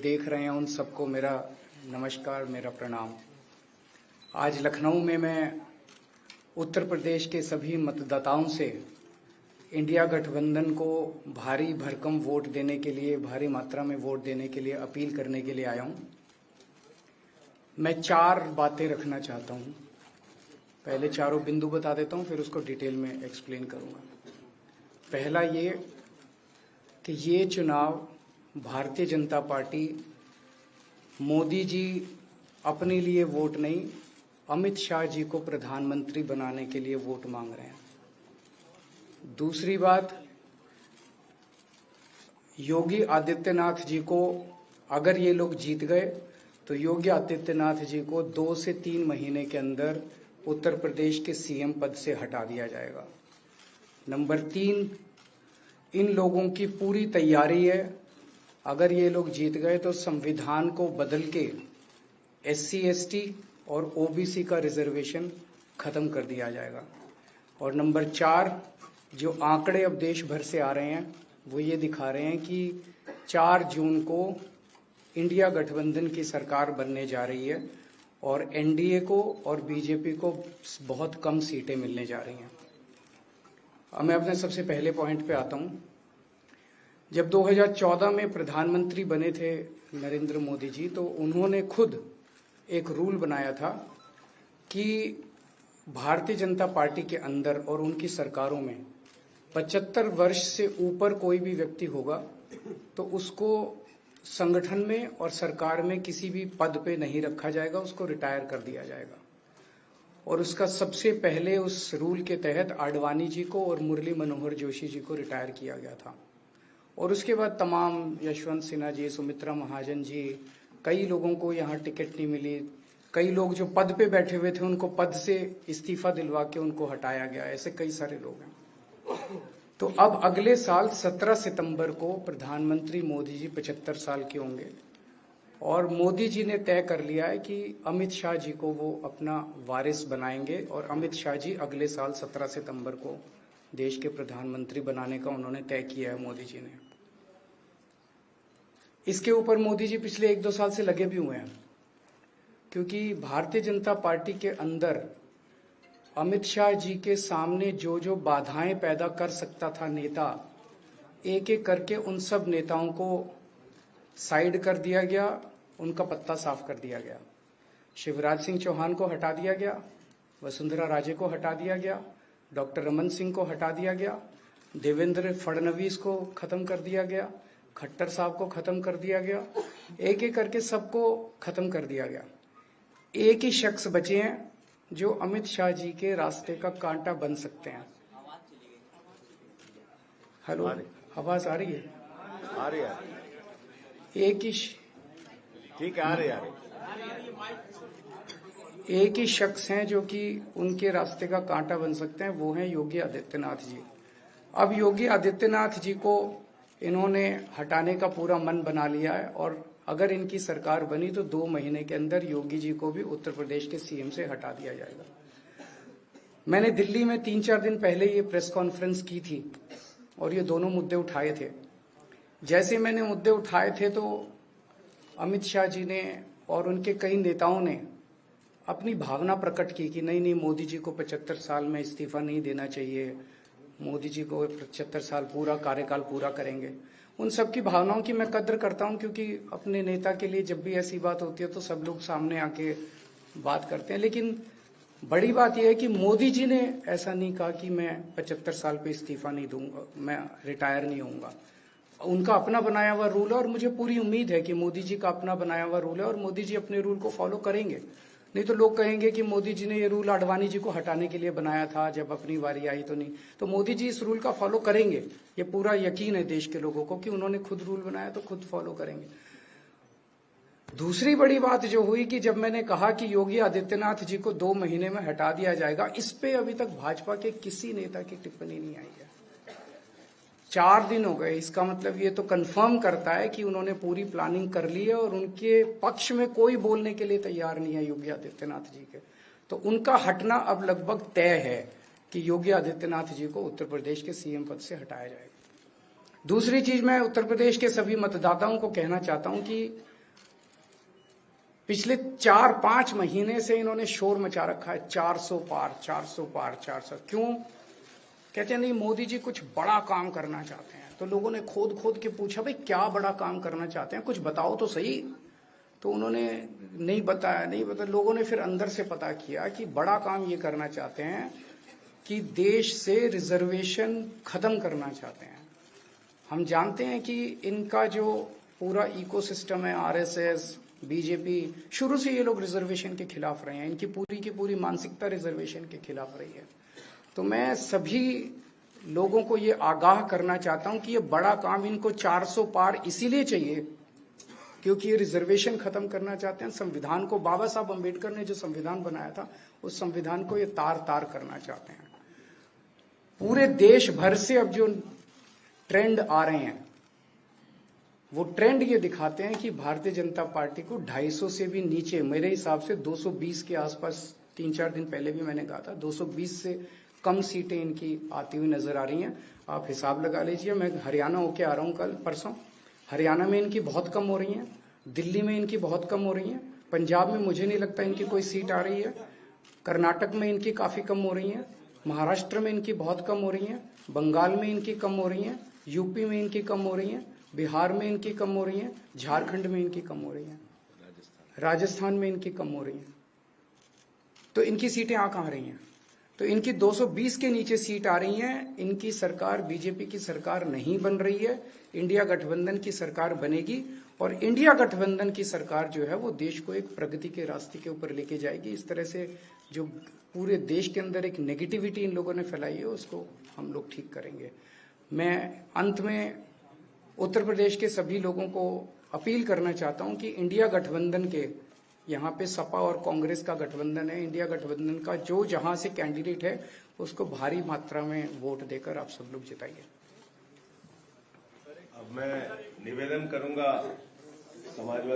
देख रहे हैं उन सबको मेरा नमस्कार, मेरा प्रणाम। आज लखनऊ में मैं उत्तर प्रदेश के सभी मतदाताओं से इंडिया गठबंधन को भारी भरकम वोट देने के लिए, भारी मात्रा में वोट देने के लिए अपील करने के लिए आया हूं। मैं 4 बातें रखना चाहता हूं। पहले चारों बिंदु बता देता हूं, फिर उसको डिटेल में एक्सप्लेन करूंगा। पहला ये कि ये चुनाव भारतीय जनता पार्टी मोदी जी अपने लिए वोट नहीं, अमित शाह जी को प्रधानमंत्री बनाने के लिए वोट मांग रहे हैं। दूसरी बात, योगी आदित्यनाथ जी को अगर ये लोग जीत गए तो योगी आदित्यनाथ जी को 2 से 3 महीने के अंदर उत्तर प्रदेश के सीएम पद से हटा दिया जाएगा। नंबर 3, इन लोगों की पूरी तैयारी है, अगर ये लोग जीत गए तो संविधान को बदल के SC ST और OBC का रिजर्वेशन खत्म कर दिया जाएगा। और नंबर 4, जो आंकड़े अब देश भर से आ रहे हैं वो ये दिखा रहे हैं कि 4 जून को इंडिया गठबंधन की सरकार बनने जा रही है और NDA को और BJP को बहुत कम सीटें मिलने जा रही हैं। अब मैं अपने सबसे पहले पॉइंट पे आता हूं। जब 2014 में प्रधानमंत्री बने थे नरेंद्र मोदी जी, तो उन्होंने खुद एक रूल बनाया था कि भारतीय जनता पार्टी के अंदर और उनकी सरकारों में 75 वर्ष से ऊपर कोई भी व्यक्ति होगा तो उसको संगठन में और सरकार में किसी भी पद पे नहीं रखा जाएगा, उसको रिटायर कर दिया जाएगा। और उसका सबसे पहले उस रूल के तहत आडवाणी जी को और मुरली मनोहर जोशी जी को रिटायर किया गया था। और उसके बाद तमाम यशवंत सिन्हा जी, सुमित्रा महाजन जी, कई लोगों को यहाँ टिकट नहीं मिली। कई लोग जो पद पे बैठे हुए थे उनको पद से इस्तीफा दिलवा के उनको हटाया गया। ऐसे कई सारे लोग हैं। तो अब अगले साल 17 सितंबर को प्रधानमंत्री मोदी जी 75 साल के होंगे और मोदी जी ने तय कर लिया है कि अमित शाह जी को वो अपना वारिस बनाएंगे और अमित शाह जी अगले साल 17 सितंबर को देश के प्रधानमंत्री बनाने का उन्होंने तय किया है मोदी जी ने। इसके ऊपर मोदी जी पिछले 1-2 साल से लगे भी हुए हैं, क्योंकि भारतीय जनता पार्टी के अंदर अमित शाह जी के सामने जो जो बाधाएं पैदा कर सकता था नेता, एक एक करके उन सब नेताओं को साइड कर दिया गया, उनका पत्ता साफ कर दिया गया। शिवराज सिंह चौहान को हटा दिया गया, वसुंधरा राजे को हटा दिया गया, डॉक्टर रमन सिंह को हटा दिया गया, देवेंद्र फडणवीस को खत्म कर दिया गया, खट्टर साहब को खत्म कर दिया गया, एक एक करके सबको खत्म कर दिया गया। एक ही शख्स बचे हैं जो अमित शाह जी के रास्ते का कांटा बन सकते हैं। हेलो, आवाज आ रही है? आ रही है। एक ही ठीक है, आ रही है। एक ही शख्स हैं जो कि उनके रास्ते का कांटा बन सकते हैं, वो हैं योगी आदित्यनाथ जी। अब योगी आदित्यनाथ जी को इन्होंने हटाने का पूरा मन बना लिया है और अगर इनकी सरकार बनी तो 2 महीने के अंदर योगी जी को भी उत्तर प्रदेश के सीएम से हटा दिया जाएगा। मैंने दिल्ली में 3-4 दिन पहले ये प्रेस कॉन्फ्रेंस की थी और ये दोनों मुद्दे उठाए थे। जैसे मैंने मुद्दे उठाए थे तो अमित शाह जी ने और उनके कई नेताओं ने अपनी भावना प्रकट की कि नहीं, मोदी जी को 75 साल में इस्तीफा नहीं देना चाहिए, मोदी जी को 75 साल पूरा कार्यकाल पूरा करेंगे। उन सब की भावनाओं की मैं कद्र करता हूं, क्योंकि अपने नेता के लिए जब भी ऐसी बात होती है तो सब लोग सामने आके बात करते हैं। लेकिन बड़ी बात यह है कि मोदी जी ने ऐसा नहीं कहा कि मैं 75 साल पे इस्तीफा नहीं दूंगा, मैं रिटायर नहीं होऊंगा। उनका अपना बनाया हुआ रूल है और मुझे पूरी उम्मीद है कि मोदी जी का अपना बनाया हुआ रूल है और मोदी जी अपने रूल को फॉलो करेंगे। नहीं तो लोग कहेंगे कि मोदी जी ने ये रूल आडवाणी जी को हटाने के लिए बनाया था, जब अपनी बारी आई तो नहीं। तो मोदी जी इस रूल का फॉलो करेंगे, ये पूरा यकीन है देश के लोगों को कि उन्होंने खुद रूल बनाया तो खुद फॉलो करेंगे। दूसरी बड़ी बात जो हुई कि जब मैंने कहा कि योगी आदित्यनाथ जी को 2 महीने में हटा दिया जाएगा, इस पे अभी तक भाजपा के किसी नेता की टिप्पणी नहीं आई है। 4 दिन हो गए। इसका मतलब ये तो कंफर्म करता है कि उन्होंने पूरी प्लानिंग कर ली है और उनके पक्ष में कोई बोलने के लिए तैयार नहीं है योगी आदित्यनाथ जी के। तो उनका हटना अब लगभग तय है कि योगी आदित्यनाथ जी को उत्तर प्रदेश के सीएम पद से हटाया जाएगा। दूसरी चीज, मैं उत्तर प्रदेश के सभी मतदाताओं को कहना चाहता हूं कि पिछले 4-5 महीने से इन्होंने शोर मचा रखा है 400 पार 400 पार 400। क्यों? कहते हैं नहीं मोदी जी कुछ बड़ा काम करना चाहते हैं। तो लोगों ने खोद खोद के पूछा भाई क्या बड़ा काम करना चाहते हैं, कुछ बताओ तो सही। तो उन्होंने नहीं बताया। लोगों ने फिर अंदर से पता किया कि बड़ा काम ये करना चाहते हैं कि देश से रिजर्वेशन खत्म करना चाहते हैं। हम जानते हैं कि इनका जो पूरा इकोसिस्टम है, आरएसएस, बीजेपी, शुरू से ये लोग रिजर्वेशन के खिलाफ रहे हैं। इनकी पूरी की पूरी मानसिकता रिजर्वेशन के खिलाफ रही है। तो मैं सभी लोगों को ये आगाह करना चाहता हूं कि ये बड़ा काम इनको 400 पार इसीलिए चाहिए क्योंकि ये रिजर्वेशन खत्म करना चाहते हैं। संविधान को, बाबा साहब अम्बेडकर ने जो संविधान बनाया था उस संविधान को ये तार तार करना चाहते हैं। पूरे देश भर से अब जो ट्रेंड आ रहे हैं वो ट्रेंड ये दिखाते हैं कि भारतीय जनता पार्टी को 250 से भी नीचे, मेरे हिसाब से 220 के आसपास, 3-4 दिन पहले भी मैंने कहा था 220 से कम सीटें इनकी आती हुई नजर आ रही हैं। आप हिसाब लगा लीजिए। मैं हरियाणा होके आ रहा हूं कल परसों। हरियाणा में इनकी बहुत कम हो रही हैं, दिल्ली में इनकी बहुत कम हो रही हैं, पंजाब में मुझे नहीं लगता इनकी कोई सीट आ रही है, कर्नाटक में इनकी काफी कम हो रही है, महाराष्ट्र में इनकी बहुत कम हो रही है, बंगाल में इनकी कम हो रही है, यूपी में इनकी कम हो रही है, बिहार में इनकी कम हो रही है, झारखंड में इनकी कम हो रही है, राजस्थान में इनकी कम हो रही है। तो इनकी सीटें आ कहां रही हैं? तो इनकी 220 के नीचे सीट आ रही हैं। इनकी सरकार बीजेपी की सरकार नहीं बन रही है, इंडिया गठबंधन की सरकार बनेगी और इंडिया गठबंधन की सरकार जो है वो देश को एक प्रगति के रास्ते के ऊपर लेके जाएगी। इस तरह से जो पूरे देश के अंदर एक नेगेटिविटी इन लोगों ने फैलाई है उसको हम लोग ठीक करेंगे। मैं अंत में उत्तर प्रदेश के सभी लोगों को अपील करना चाहता हूं कि इंडिया गठबंधन के, यहाँ पे सपा और कांग्रेस का गठबंधन है, इंडिया गठबंधन का जो जहां से कैंडिडेट है उसको भारी मात्रा में वोट देकर आप सब लोग जिताइए। अब मैं निवेदन करूंगा समाजवादी